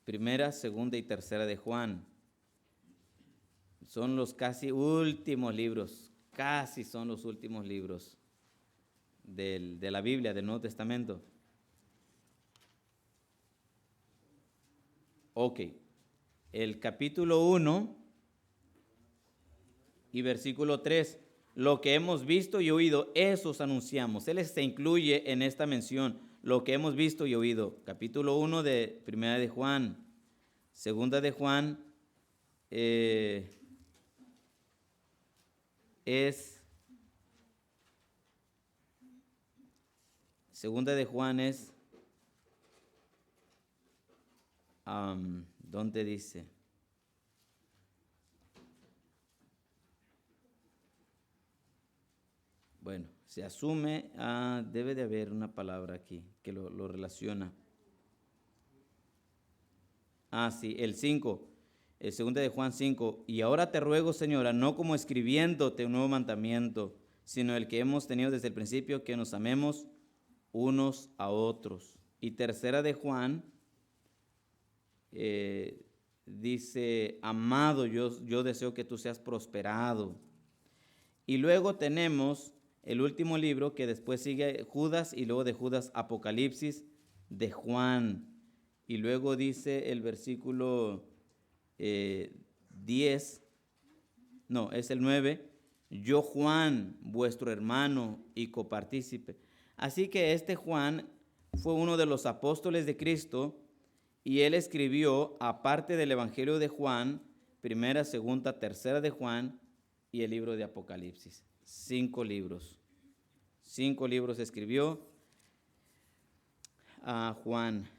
Primera, segunda y tercera de Juan. Son los casi últimos libros, casi son los últimos libros de la Biblia, del Nuevo Testamento. Ok, el capítulo 1 y versículo 3. Lo que hemos visto y oído, eso os anunciamos. Él se incluye en esta mención, lo que hemos visto y oído. Capítulo 1 de Primera de Juan, Segunda de Juan, Segunda de Juan es, ¿dónde dice? Bueno, se asume, debe de haber una palabra aquí que lo relaciona. Sí, el 5, el 2 de Juan 5. Y ahora te ruego, Señora, no como escribiéndote un nuevo mandamiento, sino el que hemos tenido desde el principio, que nos amemos unos a otros. Y tercera de Juan, dice, amado, yo deseo que tú seas prosperado. Y luego tenemos el último libro que después sigue Judas y luego de Judas Apocalipsis de Juan. Y luego dice el versículo 10, no, es el 9, yo Juan, vuestro hermano y copartícipe. Así que este Juan fue uno de los apóstoles de Cristo y él escribió, aparte del Evangelio de Juan, primera, segunda, tercera de Juan y el libro de Apocalipsis. 5 libros. 5 libros escribió a Juan.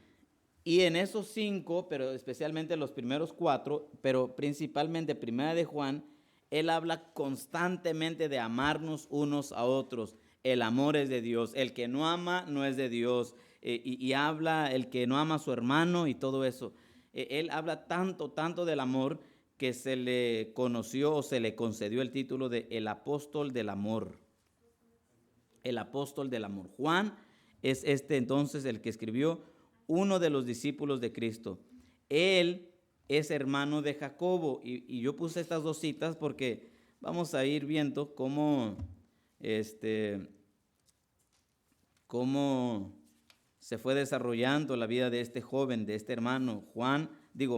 Y en esos 5, pero especialmente los primeros 4, pero principalmente primera de Juan, él habla constantemente de amarnos unos a otros. El amor es de Dios. El que no ama no es de Dios. Y habla el que no ama a su hermano y todo eso. Él habla tanto del amor que se le conoció o se le concedió el título de el apóstol del amor. El apóstol del amor. Juan es entonces el que escribió, uno de los discípulos de Cristo. Él es hermano de Jacobo y yo puse estas 2 citas porque vamos a ir viendo cómo se fue desarrollando la vida de este joven, de este hermano.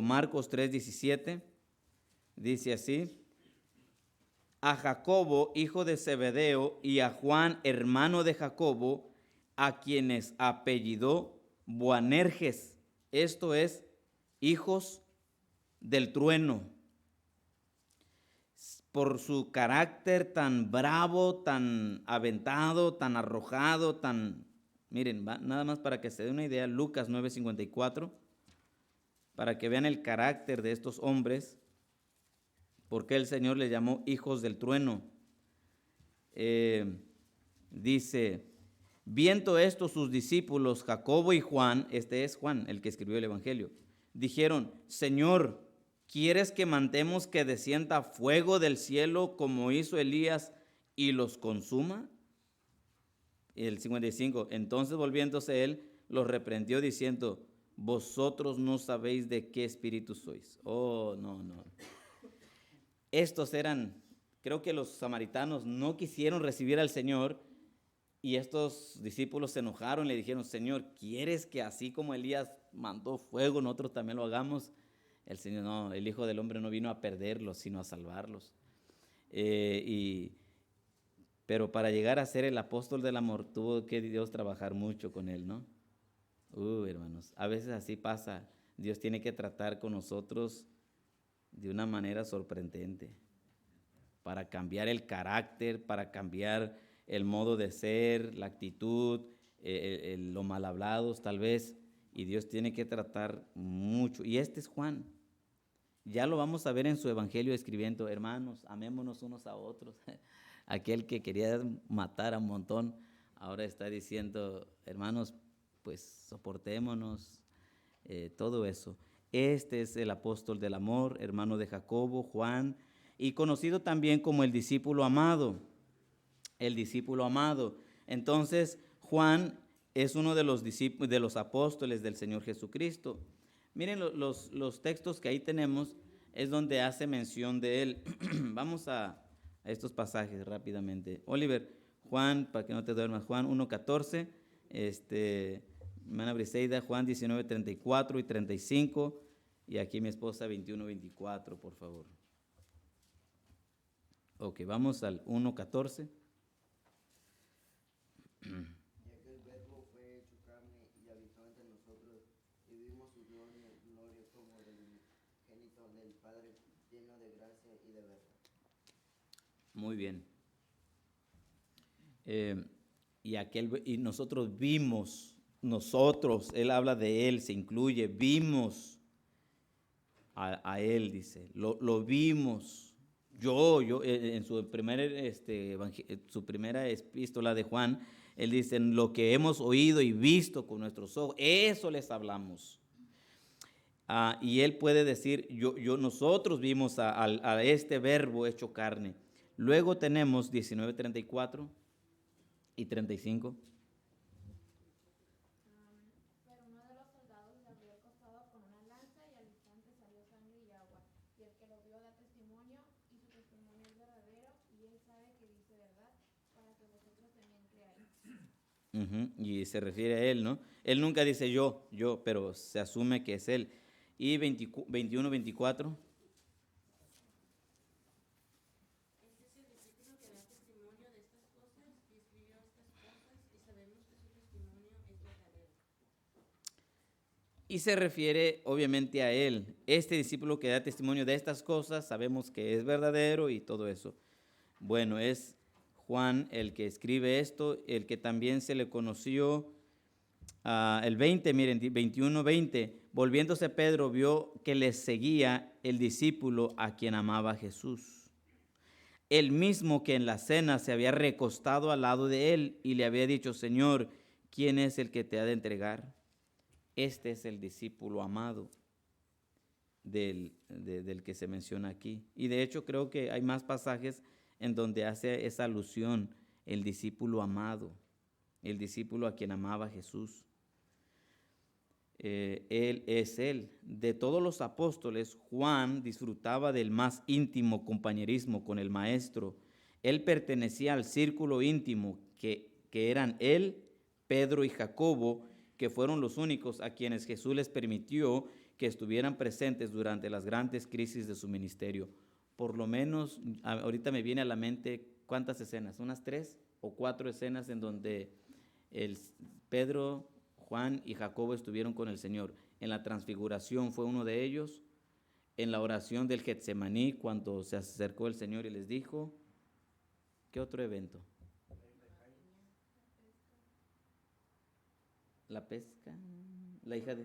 Marcos 3:17, dice así: a Jacobo, hijo de Zebedeo, y a Juan, hermano de Jacobo, a quienes apellidó Boanerges, esto es, hijos del trueno. Por su carácter tan bravo, tan aventado, tan arrojado, miren, nada más para que se dé una idea, Lucas 9:54, para que vean el carácter de estos hombres, porque el Señor les llamó hijos del trueno. Dice, viendo esto sus discípulos, Jacobo y Juan, este es Juan, el que escribió el Evangelio, dijeron, Señor, ¿quieres que mandemos que descienda fuego del cielo como hizo Elías y los consuma? El 55, entonces volviéndose él, los reprendió diciendo, vosotros no sabéis de qué espíritu sois. Oh, no. Estos eran, creo que los samaritanos no quisieron recibir al Señor y estos discípulos se enojaron, le dijeron, Señor, ¿quieres que así como Elías mandó fuego, nosotros también lo hagamos? El Señor, no, el Hijo del Hombre no vino a perderlos, sino a salvarlos. Pero para llegar a ser el apóstol del amor, tuvo que Dios trabajar mucho con él, ¿no? Hermanos, a veces así pasa. Dios tiene que tratar con nosotros de una manera sorprendente para cambiar el carácter, para cambiar el modo de ser, la actitud, lo mal hablados tal vez, y Dios tiene que tratar mucho. Y este es Juan. Ya lo vamos a ver en su evangelio escribiendo, hermanos, amémonos unos a otros. Aquel que quería matar a un montón, ahora está diciendo, hermanos, pues soportémonos, todo eso. Este es el apóstol del amor, hermano de Jacobo, Juan, y conocido también como el discípulo amado. El discípulo amado. Entonces, Juan es uno de los discípulos, de los apóstoles del Señor Jesucristo. Miren los textos que ahí tenemos, es donde hace mención de él. Vamos a estos pasajes rápidamente. Oliver, Juan, para que no te duermas, Juan 1:14, hermana Briseida, Juan 19:34 y 35, y aquí mi esposa 21:24, por favor. Ok, vamos al 1:14. Y aquel verbo fue hecho carne y habitó entre nosotros, y vimos su gloria como del unigénito del Padre, lleno de gracia y de verdad. Muy bien. Y nosotros vimos, él habla de él, se incluye, vimos a él, dice, lo vimos. En su primera epístola de Juan, él dice, lo que hemos oído y visto con nuestros ojos, eso les hablamos. Y él puede decir, nosotros vimos a este verbo hecho carne. Luego tenemos 19:34 y 35. Pero uno de los soldados le abrió el costado con una lanza y al instante salió sangre y agua. Y el que lo vio da testimonio y su testimonio es verdadero y él sabe que dice verdad para que vosotros también creáis. Y se refiere a él, ¿no? Él nunca dice yo, pero se asume que es él. Y 21:24. Este es el discípulo que da testimonio de estas cosas y escribió estas cosas y sabemos que su testimonio es verdadero. Y se refiere obviamente a él. Este discípulo que da testimonio de estas cosas, sabemos que es verdadero y todo eso. Bueno, es Juan el que escribe esto, el que también se le conoció, el 20, miren, 21:20. Volviéndose Pedro vio que le seguía el discípulo a quien amaba Jesús. El mismo que en la cena se había recostado al lado de él y le había dicho, Señor, ¿quién es el que te ha de entregar? Este es el discípulo amado del que se menciona aquí. Y de hecho creo que hay más pasajes en donde hace esa alusión, el discípulo amado, el discípulo a quien amaba Jesús. Él es él. De todos los apóstoles, Juan disfrutaba del más íntimo compañerismo con el maestro. Él pertenecía al círculo íntimo que eran él, Pedro y Jacobo, que fueron los únicos a quienes Jesús les permitió que estuvieran presentes durante las grandes crisis de su ministerio. Por lo menos, ahorita me viene a la mente, ¿cuántas escenas? Unas 3 o 4 escenas en donde Pedro, Juan y Jacobo estuvieron con el Señor. En la transfiguración fue uno de ellos. En la oración del Getsemaní, cuando se acercó el Señor y les dijo, ¿qué otro evento? La pesca, la hija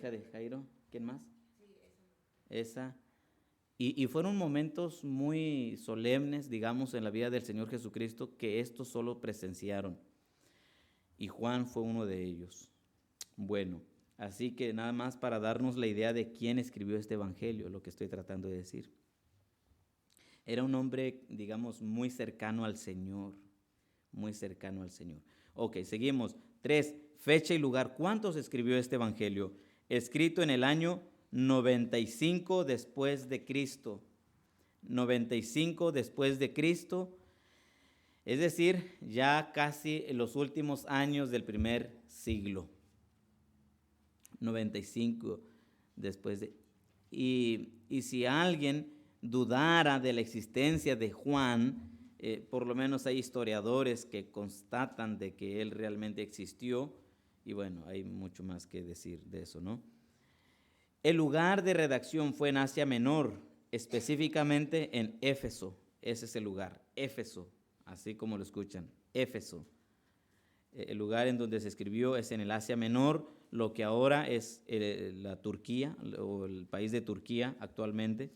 de Jairo, ¿quién más? Esa. Y fueron momentos muy solemnes, digamos, en la vida del Señor Jesucristo, que estos solo presenciaron. Y Juan fue uno de ellos. Bueno, así que nada más para darnos la idea de quién escribió este evangelio, lo que estoy tratando de decir. Era un hombre, digamos, muy cercano al Señor, muy cercano al Señor. Ok, seguimos. 3, fecha y lugar. ¿Cuántos escribió este evangelio? Escrito en el año 95 después de Cristo. 95 después de Cristo. Es decir, ya casi en los últimos años del primer siglo. 95 después de... Y si alguien dudara de la existencia de Juan, por lo menos hay historiadores que constatan de que él realmente existió, y bueno, hay mucho más que decir de eso, ¿no? El lugar de redacción fue en Asia Menor, específicamente en Éfeso. Ese es el lugar, Éfeso, así como lo escuchan, Éfeso. El lugar en donde se escribió es en el Asia Menor, lo que ahora es la Turquía, o el país de Turquía actualmente,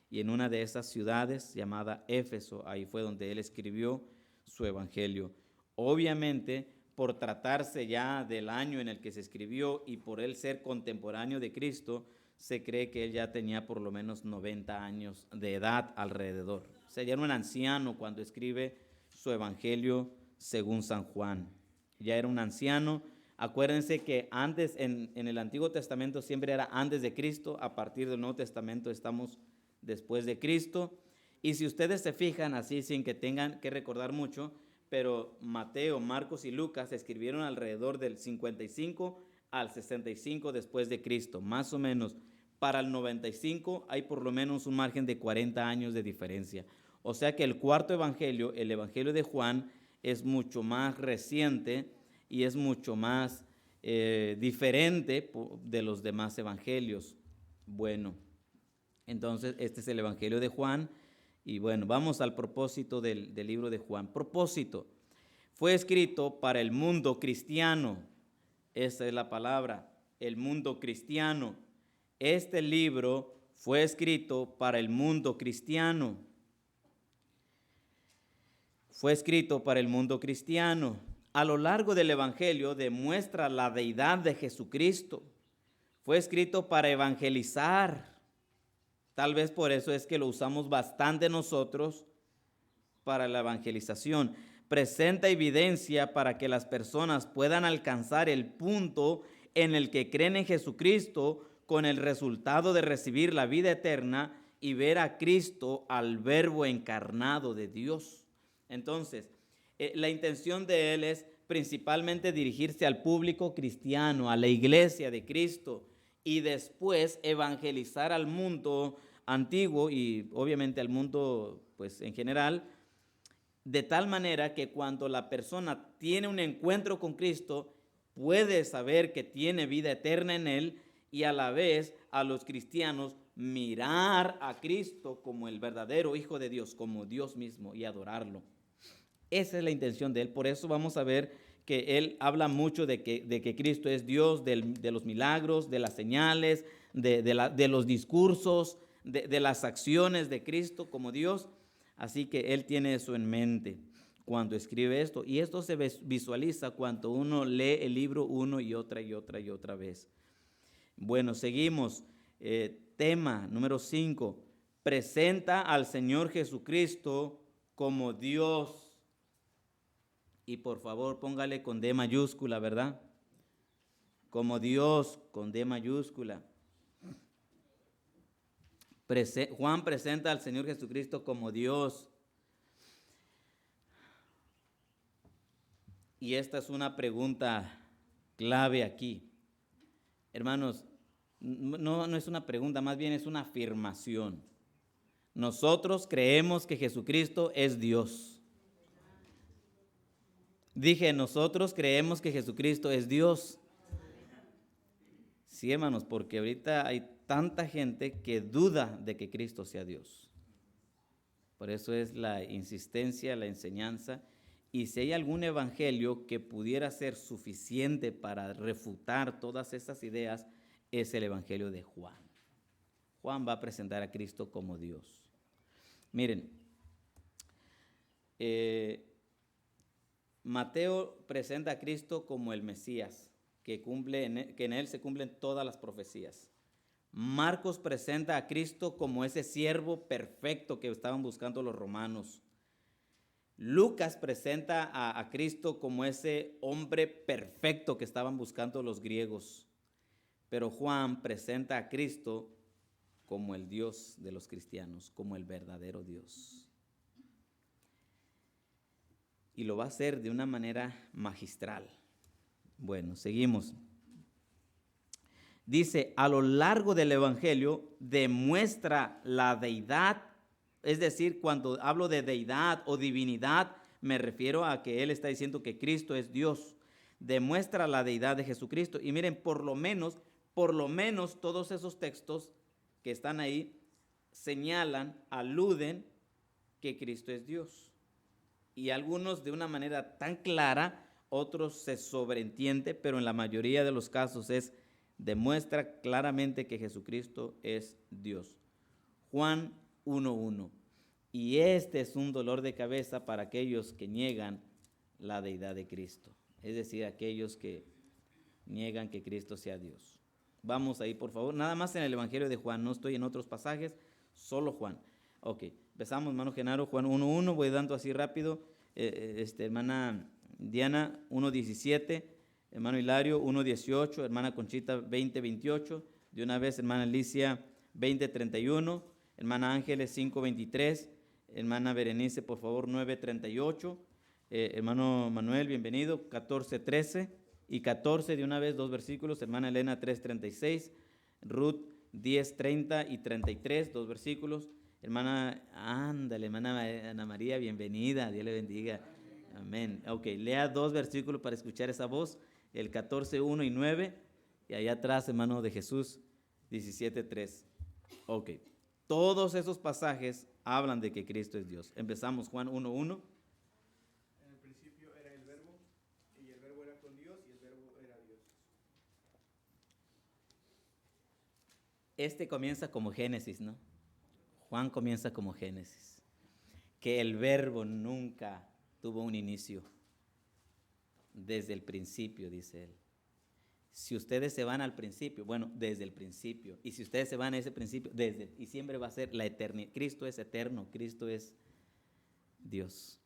y en una de esas ciudades llamada Éfeso, ahí fue donde él escribió su evangelio. Obviamente, por tratarse ya del año en el que se escribió y por él ser contemporáneo de Cristo, se cree que él ya tenía por lo menos 90 años de edad alrededor. O sea, ya era un anciano cuando escribe su evangelio según San Juan. Ya era un anciano, Acuérdense que antes, en el Antiguo Testamento siempre era antes de Cristo, a partir del Nuevo Testamento estamos después de Cristo. Y si ustedes se fijan así, sin que tengan que recordar mucho, pero Mateo, Marcos y Lucas escribieron alrededor del 55 al 65 después de Cristo, más o menos. Para el 95 hay por lo menos un margen de 40 años de diferencia. O sea que el cuarto evangelio, el evangelio de Juan, es mucho más reciente y es mucho más diferente de los demás evangelios. Bueno, entonces este es el evangelio de Juan. Y bueno, vamos al propósito del libro de Juan. Propósito. Fue escrito para el mundo cristiano. Esa es la palabra, el mundo cristiano. Este libro fue escrito para el mundo cristiano. Fue escrito para el mundo cristiano. A lo largo del evangelio demuestra la deidad de Jesucristo. Fue escrito para evangelizar. Tal vez por eso es que lo usamos bastante nosotros para la evangelización. Presenta evidencia para que las personas puedan alcanzar el punto en el que creen en Jesucristo con el resultado de recibir la vida eterna y ver a Cristo, al Verbo encarnado de Dios. Entonces, la intención de él es principalmente dirigirse al público cristiano, a la iglesia de Cristo, y después evangelizar al mundo antiguo y obviamente al mundo pues en general, de tal manera que cuando la persona tiene un encuentro con Cristo, puede saber que tiene vida eterna en él y a la vez a los cristianos mirar a Cristo como el verdadero Hijo de Dios, como Dios mismo y adorarlo. Esa es la intención de él. Por eso vamos a ver que él habla mucho de que Cristo es Dios, de los milagros, de las señales, de los discursos, de las acciones de Cristo como Dios. Así que él tiene eso en mente cuando escribe esto. Y esto se visualiza cuando uno lee el libro una y otra vez. Bueno, seguimos. Tema número 5. Presenta al Señor Jesucristo como Dios. Y por favor póngale con D mayúscula, ¿verdad? Como Dios, con D mayúscula. Juan presenta al Señor Jesucristo como Dios. Y esta es una pregunta clave aquí. Hermanos, no es una pregunta, más bien es una afirmación. Nosotros creemos que Jesucristo es Dios. Dije, nosotros creemos que Jesucristo es Dios. Sí, hermanos, porque ahorita hay tanta gente que duda de que Cristo sea Dios. Por eso es la insistencia, la enseñanza. Y si hay algún evangelio que pudiera ser suficiente para refutar todas esas ideas, es el evangelio de Juan. Juan va a presentar a Cristo como Dios. Miren, Mateo presenta a Cristo como el Mesías, que en él se cumplen todas las profecías. Marcos presenta a Cristo como ese siervo perfecto que estaban buscando los romanos. Lucas presenta a Cristo como ese hombre perfecto que estaban buscando los griegos. Pero Juan presenta a Cristo como el Dios de los cristianos, como el verdadero Dios. Y lo va a hacer de una manera magistral. Bueno, seguimos. Dice, a lo largo del evangelio demuestra la deidad, es decir, cuando hablo de deidad o divinidad, me refiero a que él está diciendo que Cristo es Dios. Demuestra la deidad de Jesucristo. Y miren, por lo menos todos esos textos que están ahí señalan, aluden que Cristo es Dios. Y algunos de una manera tan clara, otros se sobreentiende, pero en la mayoría de los casos demuestra claramente que Jesucristo es Dios. Juan 1:1. Y este es un dolor de cabeza para aquellos que niegan la deidad de Cristo. Es decir, aquellos que niegan que Cristo sea Dios. Vamos ahí, por favor. Nada más en el Evangelio de Juan. No estoy en otros pasajes, solo Juan. Ok, empezamos, hermano Genaro, Juan 1:1. Voy dando así rápido. Hermana Diana, 1:17. hermano Hilario 1:18, hermana Conchita 20:28, de una vez hermana Alicia 20:31, hermana Ángeles 5:23, hermana Berenice por favor 9:38, hermano Manuel bienvenido 14:13 y 14 de una vez, 2 versículos, hermana Elena 3:36, Ruth 10:30 y 33, 2 versículos, hermana Ana María bienvenida, Dios le bendiga. Amén. Ok, lea 2 versículos para escuchar esa voz, el 14, 1 y 9, y allá atrás, hermano de Jesús, 17, 3. Ok, todos esos pasajes hablan de que Cristo es Dios. Empezamos Juan 1, 1. En el principio era el verbo, y el verbo era con Dios, y el verbo era Dios. Este comienza como Génesis, ¿no? Juan comienza como Génesis. Que el verbo nunca tuvo un inicio. Desde el principio, dice él. Si ustedes se van al principio, bueno, desde el principio. Y si ustedes se van a ese principio, y siempre va a ser la eternidad. Cristo es eterno, Cristo es Dios.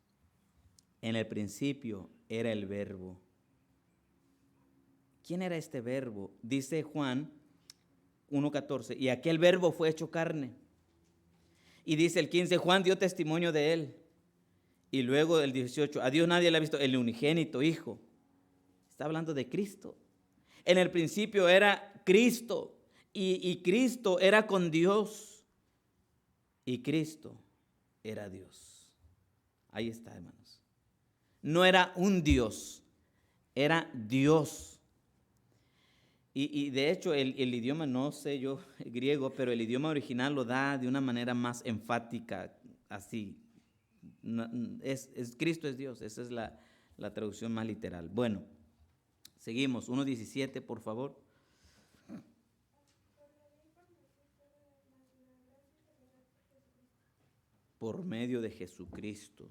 En el principio era el verbo. ¿Quién era este verbo? Dice Juan 1:14, y aquel verbo fue hecho carne. Y dice el 15, Juan dio testimonio de él. Y luego el 18, a Dios nadie le ha visto, el unigénito Hijo. Está hablando de Cristo. En el principio era Cristo, y Cristo era con Dios, y Cristo era Dios. Ahí está, hermanos. No era un Dios, era Dios. Y de hecho el idioma, no sé yo griego, pero el idioma original lo da de una manera más enfática, así. Cristo es Dios, esa es la traducción más literal. Bueno, seguimos, 1:17 por favor. Por medio de Jesucristo.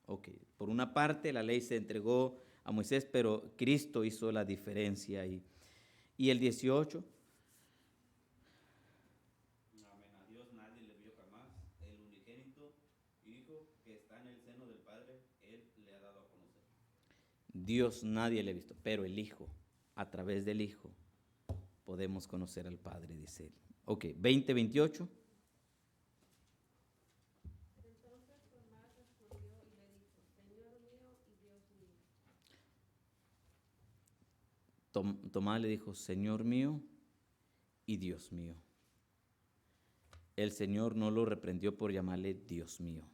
Ok, por una parte la ley se entregó a Moisés, pero Cristo hizo la diferencia ahí. Y el 18. Amén. A Dios nadie le vio jamás. El unigénito Hijo que está en el seno del Padre, Él le ha dado a conocer. Dios nadie le ha visto, pero el Hijo, a través del Hijo, podemos conocer al Padre, dice él. Ok, 20:28. Entonces Tomás respondió y le dijo, Señor mío y Dios mío. Tomás le dijo, Señor mío y Dios mío. El Señor no lo reprendió por llamarle Dios mío.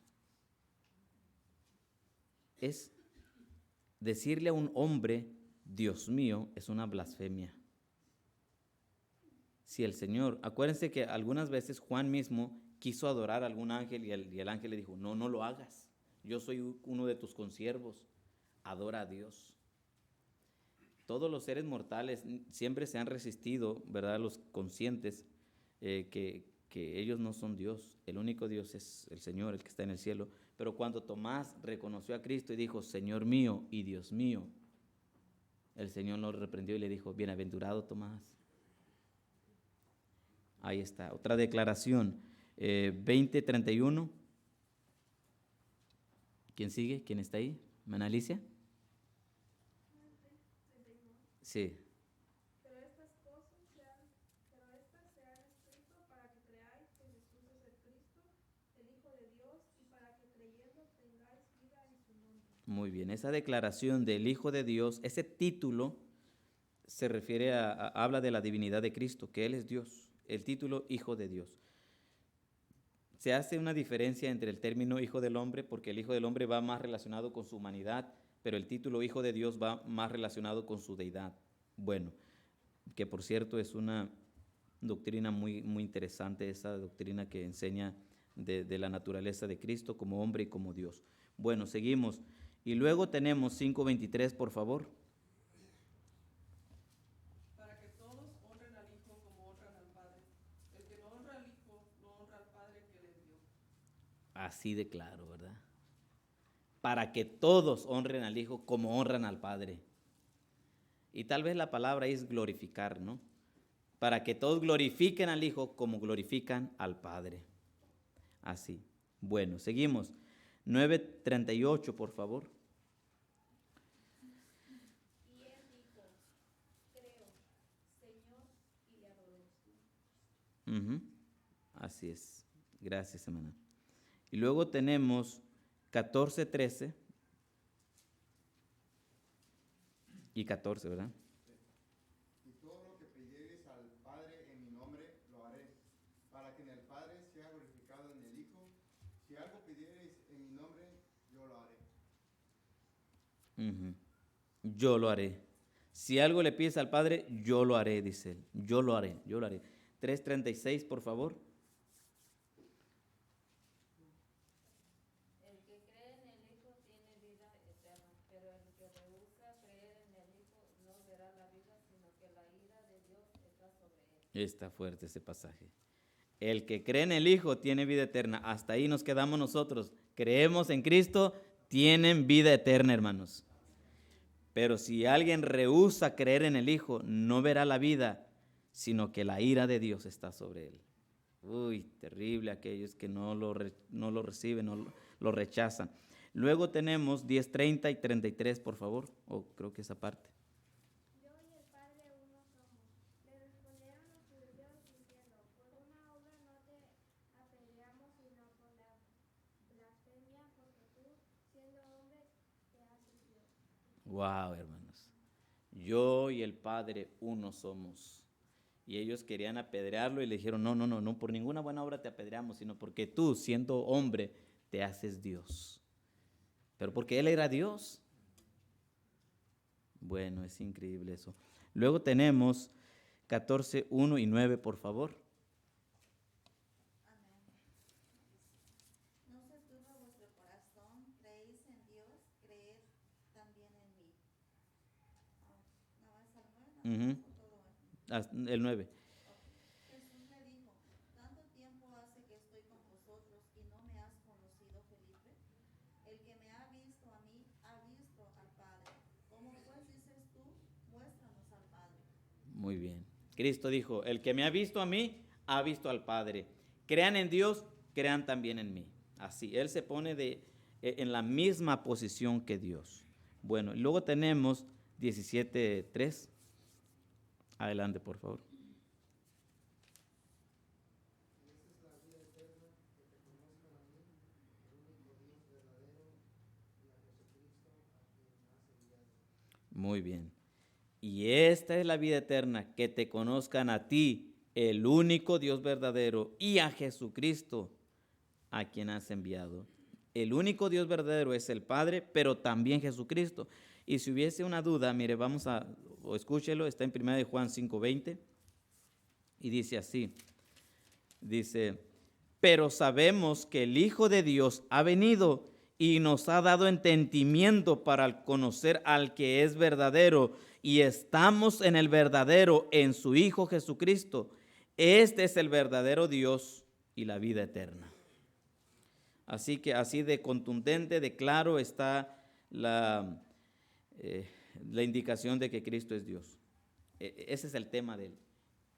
Es decirle a un hombre, Dios mío, es una blasfemia. Si el Señor, acuérdense que algunas veces Juan mismo quiso adorar a algún ángel y el ángel le dijo, no, no lo hagas. Yo soy uno de tus consiervos. Adora a Dios. Todos los seres mortales siempre se han resistido, ¿verdad? Los conscientes que ellos no son Dios. El único Dios es el Señor, el que está en el cielo. Pero cuando Tomás reconoció a Cristo y dijo, Señor mío y Dios mío, el Señor lo reprendió y le dijo, bienaventurado Tomás. Ahí está, otra declaración, 20:31. ¿Quién sigue? ¿Quién está ahí? ¿Hermana Alicia? Sí. Pero estas se han escrito para que creáis que Jesús es el Cristo, el Hijo de Dios, y para que creyendo tengáis vida en su nombre. Muy bien, esa declaración del Hijo de Dios, ese título se refiere habla de la divinidad de Cristo, que Él es Dios, el título Hijo de Dios. Se hace una diferencia entre el término Hijo del Hombre, porque el Hijo del Hombre va más relacionado con su humanidad, pero el título Hijo de Dios va más relacionado con su deidad. Bueno, que por cierto es una doctrina muy, muy interesante, esa doctrina que enseña de la naturaleza de Cristo como hombre y como Dios. Bueno, seguimos. Y luego tenemos 5:23, por favor. Para que todos honren al Hijo como honran al Padre. El que no honra al Hijo, no honra al Padre que le envió. Así de claro, ¿verdad? Para que todos honren al Hijo como honran al Padre. Y tal vez la palabra es glorificar, ¿no? Para que todos glorifiquen al Hijo como glorifican al Padre. Así. Bueno, seguimos. 9:38, por favor. Y él dijo, Ujú. Así es. Gracias, hermana. Y luego tenemos 14, 13 y 14, ¿verdad? Y todo lo que pidiereis al Padre en mi nombre, lo haré, para que en el Padre sea glorificado en el Hijo. Si algo pidiereis en mi nombre, yo lo haré. Ujú. Yo lo haré. Si algo le pides al Padre, yo lo haré, dice él. Yo lo haré, yo lo haré. 3:36, por favor. El que cree en el Hijo tiene vida eterna, pero el que rehúsa creer en el Hijo no verá la vida, sino que la ira de Dios está sobre él. Está fuerte ese pasaje. El que cree en el Hijo tiene vida eterna. Hasta ahí nos quedamos nosotros. Creemos en Cristo, tienen vida eterna, hermanos. Pero si alguien rehúsa creer en el Hijo, no verá la vida, sino que la ira de Dios está sobre él. Uy, terrible aquellos que no lo reciben, lo rechazan. Luego tenemos 10:30 y 33, por favor. Creo que esa parte. Yo y el Padre uno somos. Le respondieron los judíos diciendo, por una obra no te apedreamos, sino por la blasfemia, porque tú, siendo hombre, te haces Dios. Wow, hermanos. Yo y el Padre uno somos. Y ellos querían apedrearlo y le dijeron, no, por ninguna buena obra te apedreamos, sino porque tú, siendo hombre, te haces Dios. Pero porque él era Dios. Bueno, es increíble eso. Luego tenemos 14, 1 y 9, por favor. Amén. No se turbe vuestro corazón, creéis en Dios, creed también en mí. ¿No vas al 9? Ujú. El 9. Jesús le dijo, ¿tanto tiempo hace que estoy con vosotros y no me has conocido, Felipe? El que me ha visto a mí, ha visto al Padre. ¿Cómo pues dices tú? Muéstranos al Padre. Muy bien. Cristo dijo, el que me ha visto a mí, ha visto al Padre. Crean en Dios, crean también en mí. Así, Él se pone en la misma posición que Dios. Bueno, y luego tenemos 17:3. Adelante, por favor. Y esa es la vida eterna, que te conozcan a mí, el único Dios verdadero, y a Jesucristo, a quien has enviado. Muy bien. Y esta es la vida eterna, que te conozcan a ti, el único Dios verdadero, y a Jesucristo, a quien has enviado. El único Dios verdadero es el Padre, pero también Jesucristo. Y si hubiese una duda, mire, escúchelo, está en 1 Juan 5:20, y dice así, dice, pero sabemos que el Hijo de Dios ha venido y nos ha dado entendimiento para conocer al que es verdadero, y estamos en el verdadero, en su Hijo Jesucristo. Este es el verdadero Dios y la vida eterna. Así que así de contundente, de claro está la indicación de que Cristo es Dios. Ese es el tema de él.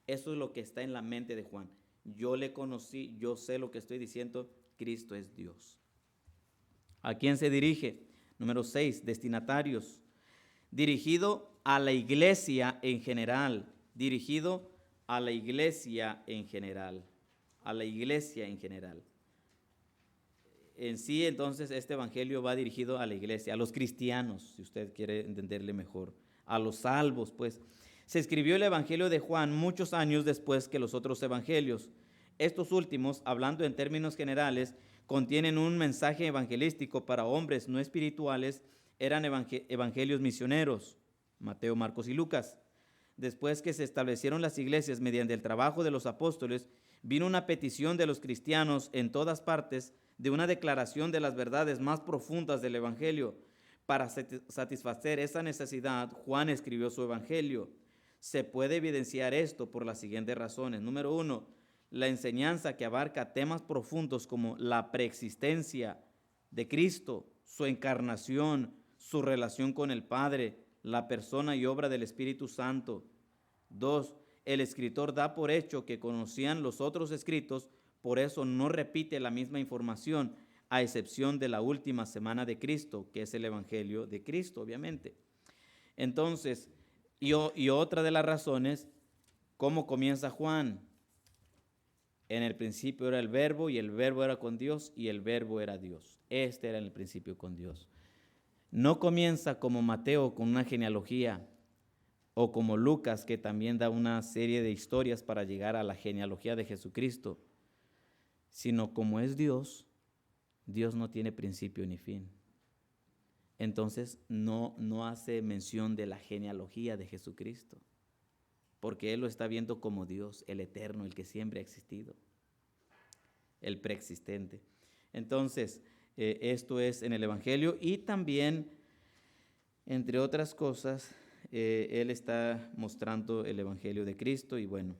Eso es lo que está en la mente de Juan. Yo le conocí, yo sé lo que estoy diciendo, Cristo es Dios. ¿A quién se dirige? Número 6, destinatarios. Dirigido a la iglesia en general. Dirigido a la iglesia en general. A la iglesia en general. En sí, entonces, este evangelio va dirigido a la iglesia, a los cristianos, si usted quiere entenderle mejor, a los salvos, pues. Se escribió el evangelio de Juan muchos años después que los otros evangelios. Estos últimos, hablando en términos generales, contienen un mensaje evangelístico para hombres no espirituales, eran evangelios misioneros, Mateo, Marcos y Lucas. Después que se establecieron las iglesias mediante el trabajo de los apóstoles, vino una petición de los cristianos en todas partes de una declaración de las verdades más profundas del evangelio. Para satisfacer esa necesidad, Juan escribió su evangelio. Se puede evidenciar esto por las siguientes razones. Número 1, la enseñanza que abarca temas profundos como la preexistencia de Cristo, su encarnación, su relación con el Padre, la persona y obra del Espíritu Santo. 2, el escritor da por hecho que conocían los otros escritos, por eso no repite la misma información, a excepción de la última semana de Cristo, que es el Evangelio de Cristo, obviamente. Entonces, y otra de las razones, ¿cómo comienza Juan? En el principio era el verbo, y el verbo era con Dios, y el verbo era Dios. Este era en el principio con Dios. No comienza como Mateo con una genealogía, o como Lucas, que también da una serie de historias para llegar a la genealogía de Jesucristo, sino como es Dios, Dios no tiene principio ni fin. Entonces no hace mención de la genealogía de Jesucristo, porque Él lo está viendo como Dios, el eterno, el que siempre ha existido, el preexistente. Entonces, esto es en el Evangelio, y también, entre otras cosas, Él está mostrando el Evangelio de Cristo, y bueno,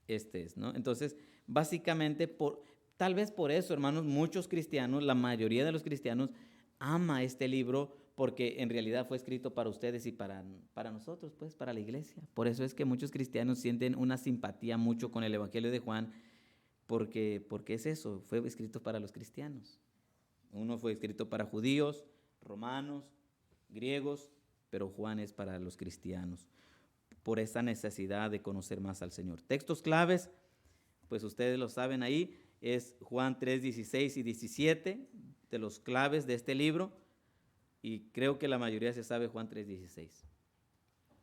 este es, ¿no? Entonces, básicamente, tal vez por eso, hermanos, muchos cristianos, la mayoría de los cristianos, ama este libro, porque en realidad fue escrito para ustedes y para nosotros, pues, para la iglesia. Por eso es que muchos cristianos sienten una simpatía mucho con el Evangelio de Juan, porque es eso, fue escrito para los cristianos. Uno fue escrito para judíos, romanos, griegos, pero Juan es para los cristianos, por esa necesidad de conocer más al Señor. Textos claves, pues ustedes lo saben ahí, es Juan 3, 16 y 17, de los claves de este libro, y creo que la mayoría se sabe Juan 3, 16.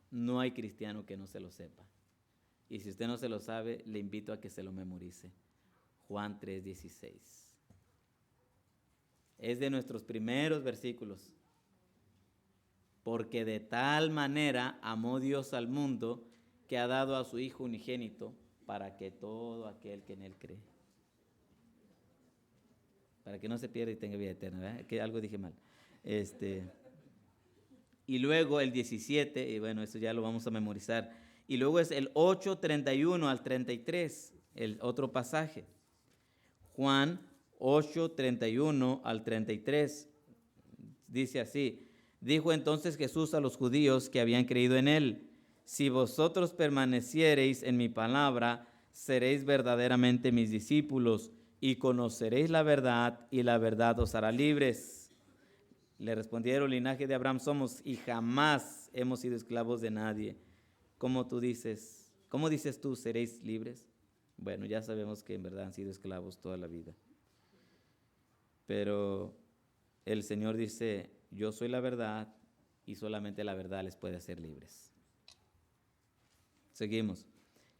No hay cristiano que no se lo sepa, y si usted no se lo sabe, le invito a que se lo memorice. Juan 3, 16. Es de nuestros primeros versículos. Porque de tal manera amó Dios al mundo, que ha dado a su Hijo unigénito, para que todo aquel que en Él cree, para que no se pierda y tenga vida eterna, ¿verdad? Que algo dije mal. Y luego el 17, y bueno, eso ya lo vamos a memorizar. Y luego es el 8, 31 al 33, el otro pasaje. Juan 8, 31 al 33, dice así: dijo entonces Jesús a los judíos que habían creído en Él: si vosotros permaneciereis en mi palabra, seréis verdaderamente mis discípulos, y conoceréis la verdad, y la verdad os hará libres. Le respondieron: linaje de Abraham somos, y jamás hemos sido esclavos de nadie. ¿Cómo dices tú, seréis libres? Bueno, ya sabemos que en verdad han sido esclavos toda la vida. Pero el Señor dice: yo soy la verdad, y solamente la verdad les puede hacer libres. Seguimos.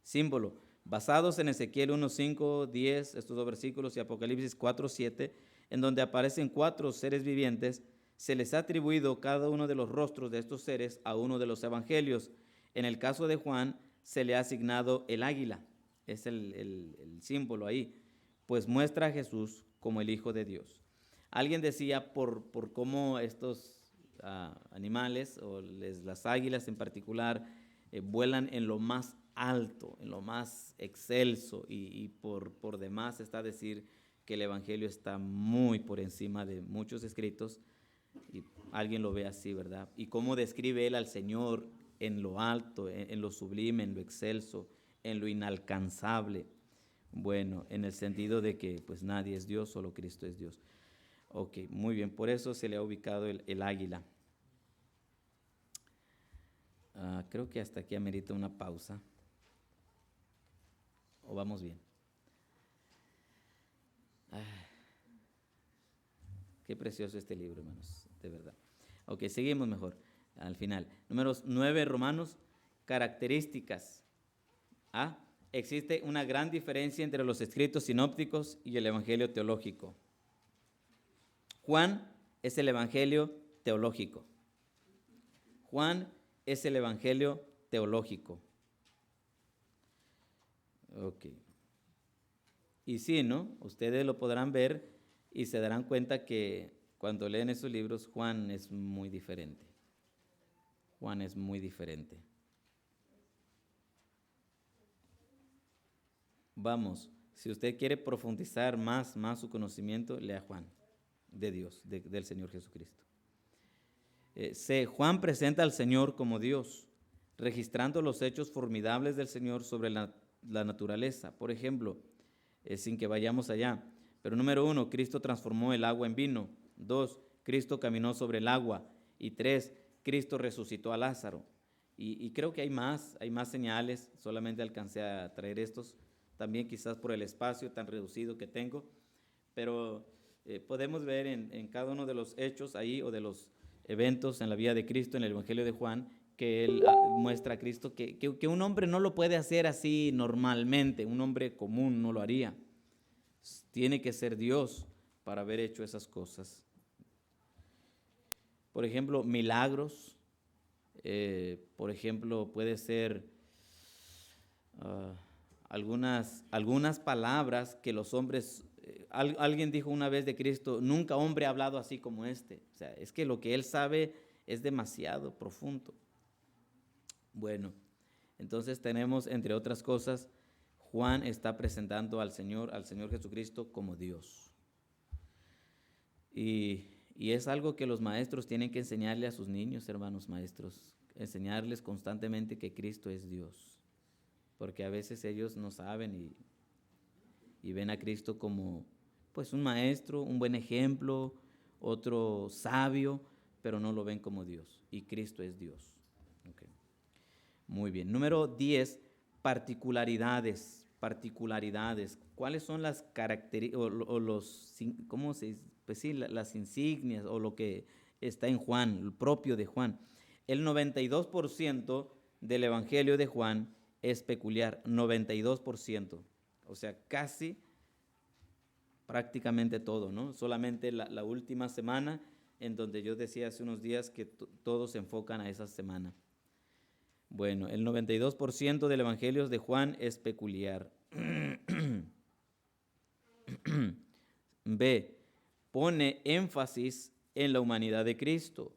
Símbolo. Basados en Ezequiel 1, 5, 10, estos dos versículos, y Apocalipsis 4, 7, en donde aparecen 4 seres vivientes, se les ha atribuido cada uno de los rostros de estos seres a uno de los evangelios. En el caso de Juan, se le ha asignado el águila. Es el símbolo ahí, pues muestra a Jesús como el Hijo de Dios. Alguien decía por cómo estos animales, o las águilas en particular, vuelan en lo más alto, en lo más excelso, y por demás está decir que el Evangelio está muy por encima de muchos escritos, y alguien lo ve así, ¿verdad? Y cómo describe él al Señor en lo alto, en lo sublime, en lo excelso, en lo inalcanzable. Bueno, en el sentido de que pues nadie es Dios, solo Cristo es Dios. Ok, muy bien, por eso se le ha ubicado el águila. Creo que hasta aquí amerita una pausa. ¿O vamos bien? Qué precioso este libro, hermanos, de verdad. Ok, seguimos mejor, al final. Números 9, Romanos, características. Existe una gran diferencia entre los escritos sinópticos y el evangelio teológico. Juan es el evangelio teológico. Juan es el evangelio teológico. Ok. Y sí, ¿no? Ustedes lo podrán ver y se darán cuenta que cuando leen esos libros, Juan es muy diferente. Juan es muy diferente. Vamos, si usted quiere profundizar más su conocimiento, lea Juan, de Dios, del Señor Jesucristo. Juan presenta al Señor como Dios, registrando los hechos formidables del Señor sobre la naturaleza. Por ejemplo, sin que vayamos allá, pero número 1, Cristo transformó el agua en vino. 2, Cristo caminó sobre el agua. Y 3, Cristo resucitó a Lázaro. Y creo que hay más señales, solamente alcancé a traer estos, también quizás por el espacio tan reducido que tengo, pero podemos ver en cada uno de los hechos ahí o de los eventos en la vida de Cristo, en el Evangelio de Juan, que él muestra a Cristo que un hombre no lo puede hacer así normalmente, un hombre común no lo haría. Tiene que ser Dios para haber hecho esas cosas. Por ejemplo, milagros. Por ejemplo, puede ser algunas palabras que los hombres, alguien dijo una vez de Cristo, nunca hombre ha hablado así como este. O sea, es que lo que él sabe es demasiado profundo. Bueno, entonces tenemos, entre otras cosas, Juan está presentando al Señor Jesucristo como Dios. Y es algo que los maestros tienen que enseñarle a sus niños, hermanos maestros, enseñarles constantemente que Cristo es Dios, porque a veces ellos no saben y ven a Cristo como pues un maestro, un buen ejemplo, otro sabio, pero no lo ven como Dios, y Cristo es Dios. Okay. Muy bien. Número 10, particularidades. ¿Cuáles son las características o los, cómo se dice? Pues sí, las insignias o lo que está en Juan, el propio de Juan? El 92% del Evangelio de Juan es peculiar, 92%. O sea, casi prácticamente todo, ¿no? Solamente la última semana, en donde yo decía hace unos días que todos se enfocan a esa semana. Bueno, el 92% del Evangelio de Juan es peculiar. B, pone énfasis en la humanidad de Cristo.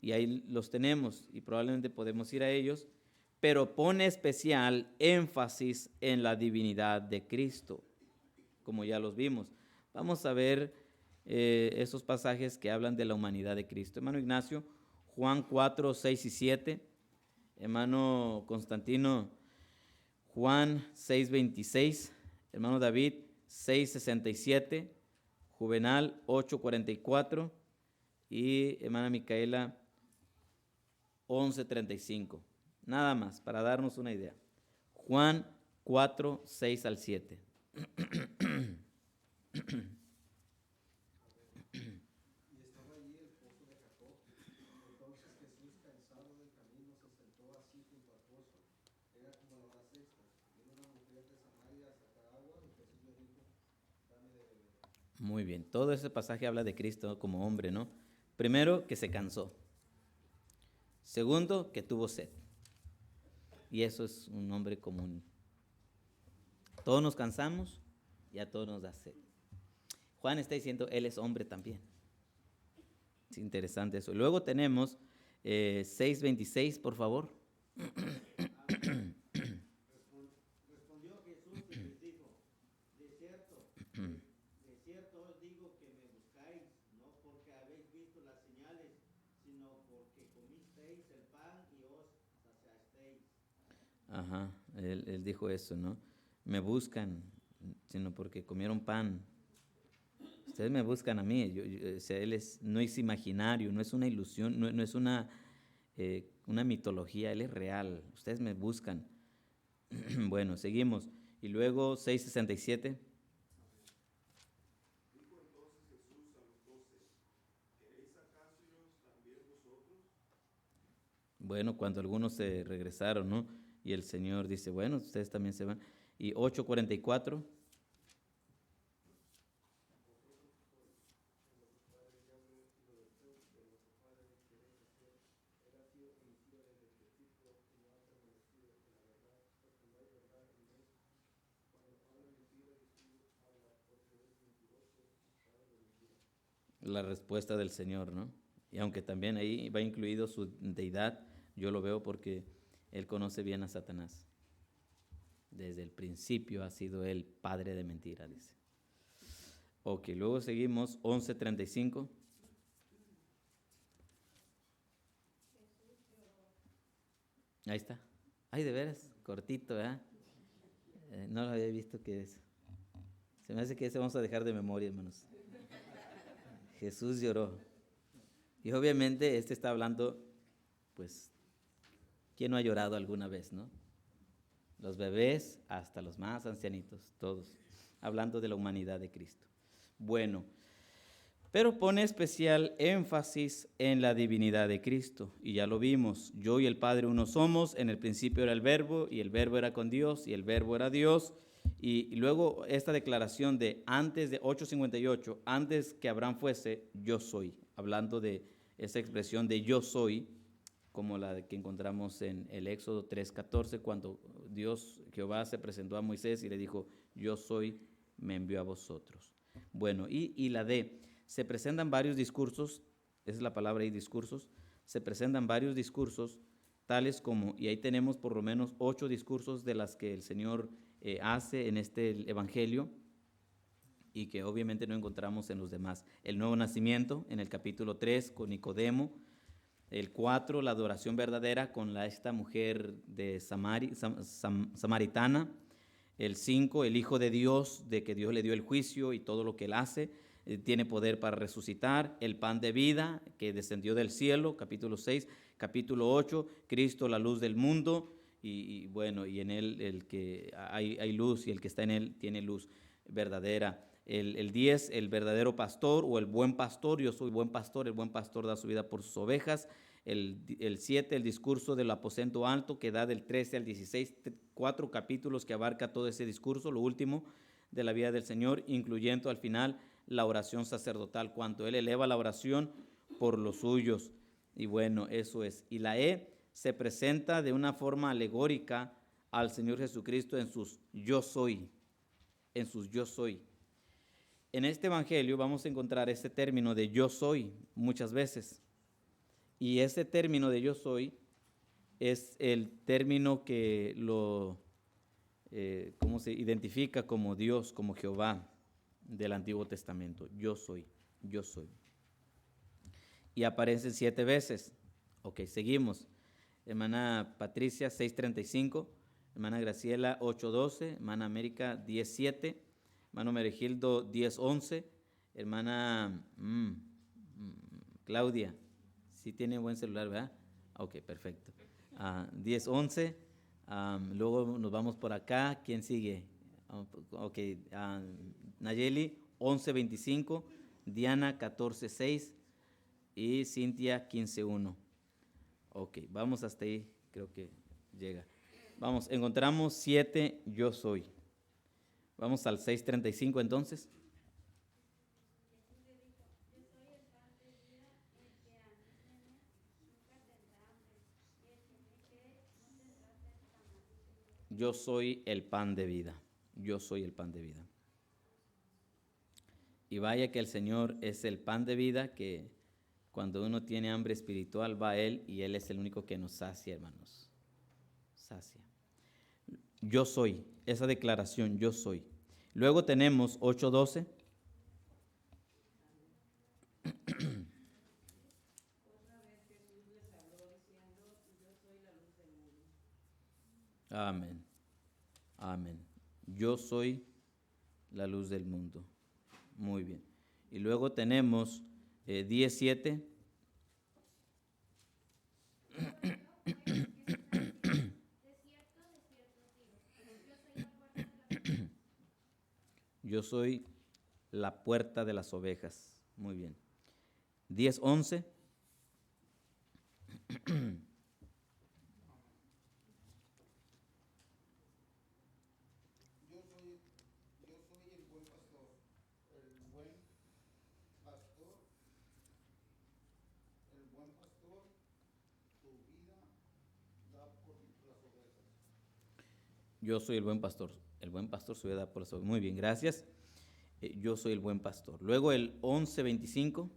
Y ahí los tenemos y probablemente podemos ir a ellos, pero pone especial énfasis en la divinidad de Cristo, como ya los vimos. Vamos a ver esos pasajes que hablan de la humanidad de Cristo. Hermano Ignacio, Juan 4, 6 y 7. Hermano Constantino, Juan 6, 26. Hermano David, 6, 67. Juvenal, 8, 44. Y hermana Micaela, 11, 35. Nada más, para darnos una idea. Juan 4, 6 al 7. Y estaba allí el pozo de Jacob. Entonces Jesús, cansado del camino, se sentó así junto al pozo. Era como la hora sexta. Vino una mujer de Samaria a sacar agua y Jesús le dijo, dame de beber. Muy bien, todo ese pasaje habla de Cristo como hombre, ¿no? Primero, que se cansó. Segundo, que tuvo sed. Y eso es un hombre común. Todos nos cansamos y a todos nos da sed. Juan está diciendo, él es hombre también. Es interesante eso. Luego tenemos 6:26, por favor. Respondió Jesús y les dijo, de cierto os digo que me buscáis, no porque habéis visto las señales, sino porque comisteis el pan y os saciasteis. Ajá, él dijo eso, ¿no? Me buscan, sino porque comieron pan. Ustedes me buscan a mí. O sea, no es imaginario, no es una ilusión, no es una mitología, él es real. Ustedes me buscan. Bueno, seguimos. Y luego 6:67. Dijo entonces Jesús a los 12, ¿queréis acaso iros también vosotros? Bueno, cuando algunos se regresaron, ¿no? Y el Señor dice, bueno, ustedes también se van. Y 8:44. La respuesta del Señor, ¿no? Y aunque también ahí va incluido su deidad, yo lo veo porque él conoce bien a Satanás. Desde el principio ha sido él padre de mentira, dice. Ok, luego seguimos, 11:35. Ahí está. Ay, de veras, cortito, ¿verdad? No lo había visto que es. Se me hace que ese vamos a dejar de memoria, hermanos. Jesús lloró. Y obviamente este está hablando, pues, ¿quién no ha llorado alguna vez, no? los bebés hasta los más ancianitos, todos, hablando de la humanidad de Cristo. Bueno, pero pone especial énfasis en la divinidad de Cristo, y ya lo vimos, yo y el Padre uno somos, en el principio era el Verbo, y el Verbo era con Dios, y el Verbo era Dios, y luego esta declaración de antes de 8:58, antes que Abraham fuese, yo soy, hablando de esa expresión de yo soy, como la que encontramos en el Éxodo 3:14, cuando Dios, Jehová, se presentó a Moisés y le dijo, yo soy, me envió a vosotros. Bueno, y la D, se presentan varios discursos, esa es la palabra ahí, discursos, se presentan varios discursos, tales como, y ahí tenemos por lo menos 8 discursos de las que el Señor hace en este evangelio, y que obviamente no encontramos en los demás. El nuevo nacimiento, en el capítulo 3, con Nicodemo. El 4, la adoración verdadera con esta mujer de samaritana. El 5, el Hijo de Dios, de que Dios le dio el juicio y todo lo que él hace, tiene poder para resucitar. El pan de vida que descendió del cielo, capítulo 6. Capítulo 8, Cristo, la luz del mundo, y bueno, y en él el que hay luz, y el que está en él tiene luz verdadera. El 10, el verdadero pastor o el buen pastor, yo soy buen pastor, el buen pastor da su vida por sus ovejas. El 7, el discurso del aposento alto, que da del 13 al 16, 4 capítulos que abarca todo ese discurso, lo último de la vida del Señor, incluyendo al final la oración sacerdotal, cuando Él eleva la oración por los suyos. Y bueno, eso es. Y la E se presenta de una forma alegórica al Señor Jesucristo en sus yo soy, en sus yo soy. En este evangelio vamos a encontrar este término de yo soy muchas veces. Y ese término de yo soy es el término que ¿cómo se identifica como Dios, como Jehová del Antiguo Testamento? Yo soy, yo soy. Y aparece 7 veces. Ok, seguimos. Hermana Patricia, 6:35. Hermana Graciela, 8:12. Hermana América, 10:7. Hermano Meregildo, 10:11. Hermana Claudia, sí tiene buen celular, ¿verdad? Ok, perfecto. 10:11. Luego nos vamos por acá. ¿Quién sigue? Ok, Nayeli, 11:25. Diana, 14:6. Y Cintia, 15:1. Ok, vamos hasta ahí, creo que llega. Vamos, encontramos 7 yo soy. Vamos al 6:35 entonces. Yo soy el pan de vida. Yo soy el pan de vida. Y vaya que el Señor es el pan de vida, que cuando uno tiene hambre espiritual va a Él, y Él es el único que nos sacia, hermanos. Sacia. Yo soy, esa declaración, yo soy. Luego tenemos 8:12. Amén. Amén. Yo soy la luz del mundo. Muy bien. Y luego tenemos 10:7. Yo soy la puerta de las ovejas. Muy bien. 10:11. Yo soy el buen pastor. El buen pastor, su vida da por las ovejas. Yo soy el buen pastor. El buen pastor su vida da por las ovejas. Muy bien, gracias. Yo soy el buen pastor. Luego el 11:25.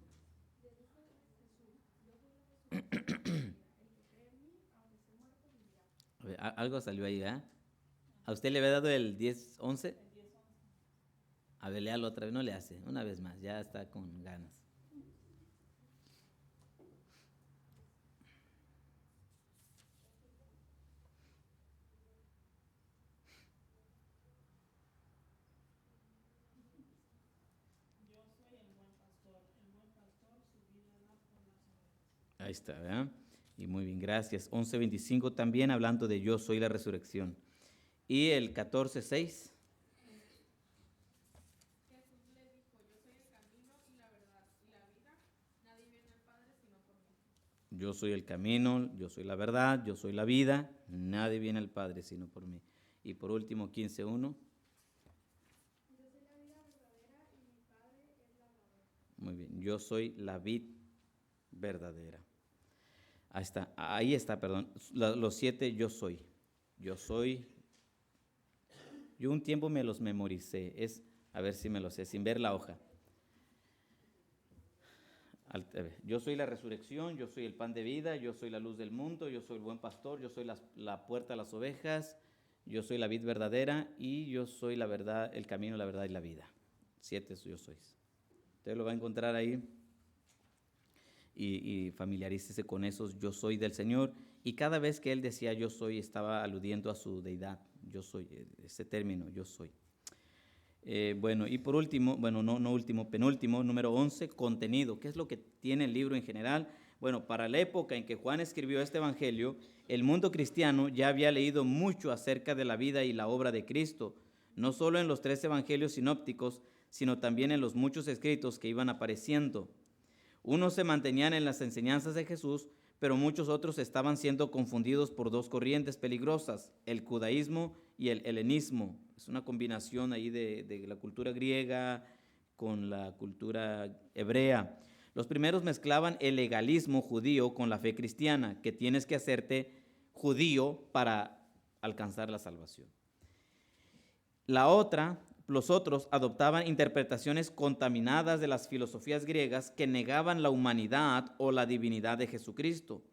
A ver, algo salió ahí, ¿eh? ¿A usted le había dado el 10:11? A ver, léalo otra vez. No le hace. Una vez más. Ya está con ganas. Ahí está, ¿verdad? Y muy bien, gracias. 11:25 también hablando de yo soy la resurrección. Y el 14:6. Jesús le dijo, yo soy el camino y la verdad y la vida. Nadie viene al Padre sino por mí. Yo soy el camino, yo soy la verdad, yo soy la vida. Nadie viene al Padre sino por mí. Y por último, 15:1. Yo soy la vida verdadera y mi Padre es la labrador. Muy bien, yo soy la vid verdadera. Ahí está, perdón. Los 7 yo soy. Yo soy. Yo un tiempo me los memoricé. A ver si me lo sé, sin ver la hoja. Yo soy la resurrección, yo soy el pan de vida, yo soy la luz del mundo, yo soy el buen pastor, yo soy la puerta a las ovejas, yo soy la vid verdadera y yo soy la verdad, el camino, la verdad y la vida. 7 yo sois. Usted lo va a encontrar ahí y familiarícese con esos yo soy del Señor. Y cada vez que él decía yo soy, estaba aludiendo a su deidad. Yo soy, ese término, yo soy. Bueno, y por último, penúltimo, número 11, contenido. ¿Qué es lo que tiene el libro en general? Bueno, para la época en que Juan escribió este evangelio, el mundo cristiano ya había leído mucho acerca de la vida y la obra de Cristo, no solo en los 3 evangelios sinópticos, sino también en los muchos escritos que iban apareciendo. Unos se mantenían en las enseñanzas de Jesús, pero muchos otros estaban siendo confundidos por 2 corrientes peligrosas, el judaísmo y el helenismo. Es una combinación ahí de la cultura griega con la cultura hebrea. Los primeros mezclaban el legalismo judío con la fe cristiana, que tienes que hacerte judío para alcanzar la salvación. Los otros adoptaban interpretaciones contaminadas de las filosofías griegas que negaban la humanidad o la divinidad de Jesucristo.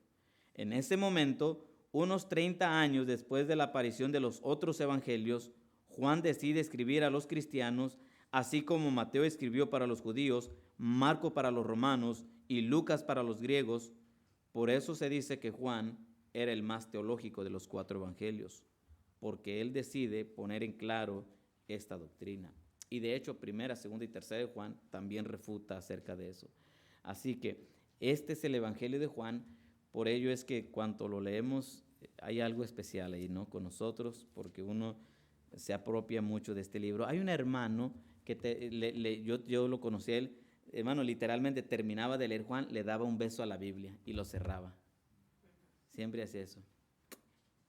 En ese momento, unos 30 años después de la aparición de los otros evangelios, Juan decide escribir a los cristianos, así como Mateo escribió para los judíos, Marco para los romanos y Lucas para los griegos. Por eso se dice que Juan era el más teológico de los 4 evangelios, porque él decide poner en claro esta doctrina. Y de hecho, 1, 2 y 3 de Juan también refuta acerca de eso. Así que este es el evangelio de Juan. Por ello es que cuando lo leemos hay algo especial ahí, ¿no? Con nosotros, porque uno se apropia mucho de este libro. Hay un hermano que yo lo conocí a él, hermano, literalmente terminaba de leer Juan, le daba un beso a la Biblia y lo cerraba. Siempre hacía eso.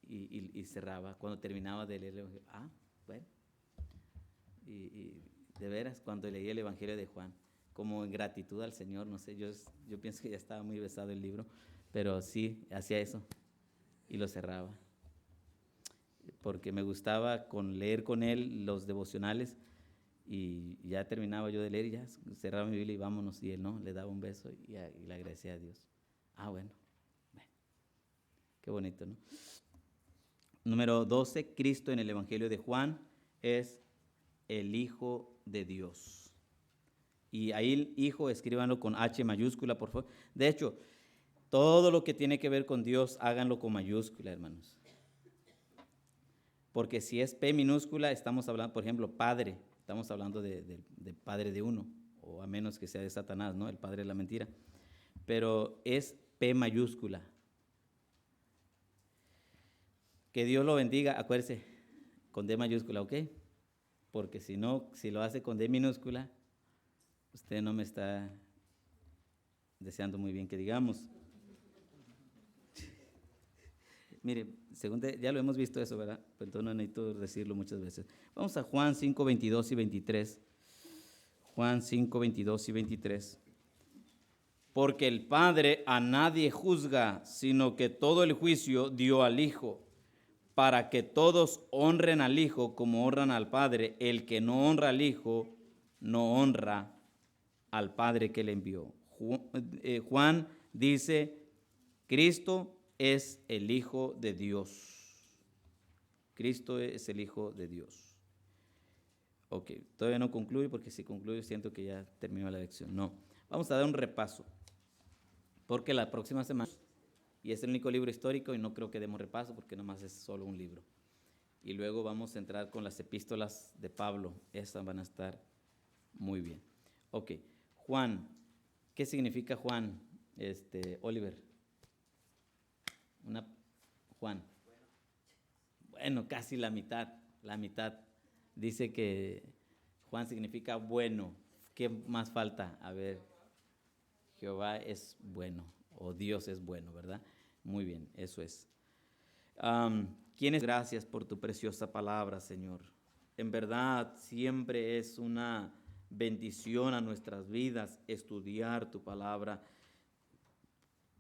Y cerraba. Cuando terminaba de leer, bueno. Y de veras, cuando leí el evangelio de Juan, como en gratitud al Señor, no sé, yo pienso que ya estaba muy besado el libro, pero sí, hacía eso y lo cerraba. Porque me gustaba leer con él los devocionales y ya terminaba yo de leer y ya cerraba mi Biblia y vámonos. Y él no, le daba un beso y le agradecía a Dios. Bueno, qué bonito, ¿no? Número 12, Cristo en el evangelio de Juan es el Hijo de Dios. Y ahí el Hijo, escríbanlo con H mayúscula, por favor. De hecho, todo lo que tiene que ver con Dios, háganlo con mayúscula, hermanos. Porque si es P minúscula, estamos hablando, por ejemplo, Padre. Estamos hablando de Padre de uno, o a menos que sea de Satanás, ¿no? El padre de la mentira. Pero es P mayúscula. Que Dios lo bendiga, acuérdese, con D mayúscula, ¿ok? Porque si no, si lo hace con D minúscula, usted no me está deseando muy bien que digamos. Mire, ya lo hemos visto eso, ¿verdad? Pues entonces no necesito decirlo muchas veces. Vamos a Juan 5, 22 y 23. Juan 5, 22 y 23. Porque el Padre a nadie juzga, sino que todo el juicio dio al Hijo, para que todos honren al Hijo como honran al Padre. El que no honra al Hijo, no honra al Padre que le envió. Juan dice, Cristo es el Hijo de Dios. Cristo es el Hijo de Dios. Ok, todavía no concluye, porque si concluye siento que ya terminó la lección. No, vamos a dar un repaso, porque la próxima semana, y es el único libro histórico y no creo que demos repaso porque nomás es solo un libro. Y luego vamos a entrar con las epístolas de Pablo, esas van a estar muy bien. Ok, Juan, ¿qué significa Juan, Oliver? Juan. Bueno, casi la mitad. La mitad. Dice que Juan significa bueno. ¿Qué más falta? A ver, Jehová es bueno, o Dios es bueno, ¿verdad? Muy bien, eso es. Gracias por tu preciosa palabra, Señor. En verdad, siempre es una bendición a nuestras vidas estudiar tu palabra.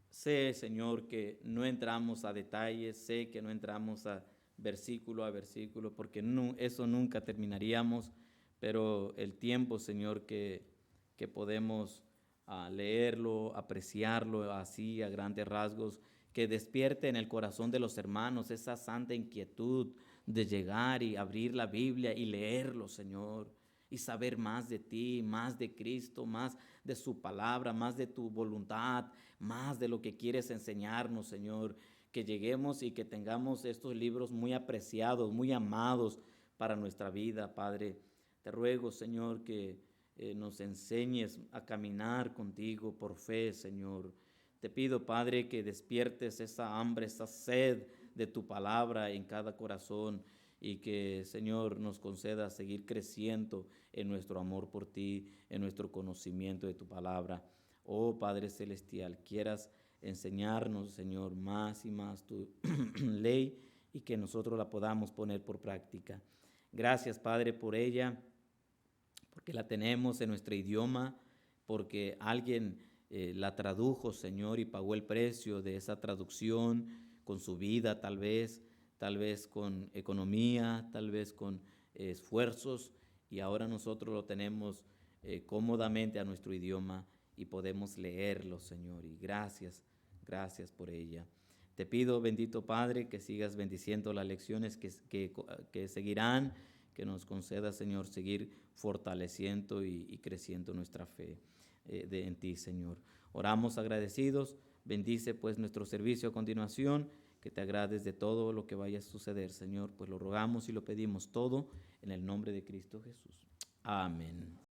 Sé, Señor, que no entramos a detalles, sé que no entramos a versículo, porque eso nunca terminaríamos, pero el tiempo, Señor, que podemos leerlo, apreciarlo así a grandes rasgos, que despierte en el corazón de los hermanos esa santa inquietud de llegar y abrir la Biblia y leerlo, Señor, y saber más de ti, más de Cristo, más de su palabra, más de tu voluntad, más de lo que quieres enseñarnos, Señor. Que lleguemos y que tengamos estos libros muy apreciados, muy amados para nuestra vida, Padre. Te ruego, Señor, que nos enseñes a caminar contigo por fe, Señor. Te pido, Padre, que despiertes esa hambre, esa sed de tu palabra en cada corazón y que, Señor, nos conceda seguir creciendo en nuestro amor por ti, en nuestro conocimiento de tu palabra. Oh Padre Celestial, quieras enseñarnos, Señor, más y más tu ley y que nosotros la podamos poner por práctica. Gracias, Padre, por ella, porque la tenemos en nuestro idioma, porque alguien la tradujo, Señor, y pagó el precio de esa traducción con su vida, tal vez con economía, tal vez con esfuerzos, y ahora nosotros lo tenemos cómodamente a nuestro idioma y podemos leerlo, Señor, y gracias por ella. Te pido, bendito Padre, que sigas bendiciendo las lecciones que seguirán, que nos conceda, Señor, seguir fortaleciendo y creciendo nuestra fe en ti, Señor. Oramos agradecidos, bendice pues nuestro servicio a continuación, que te agrades de todo lo que vaya a suceder, Señor, pues lo rogamos y lo pedimos todo en el nombre de Cristo Jesús. Amén.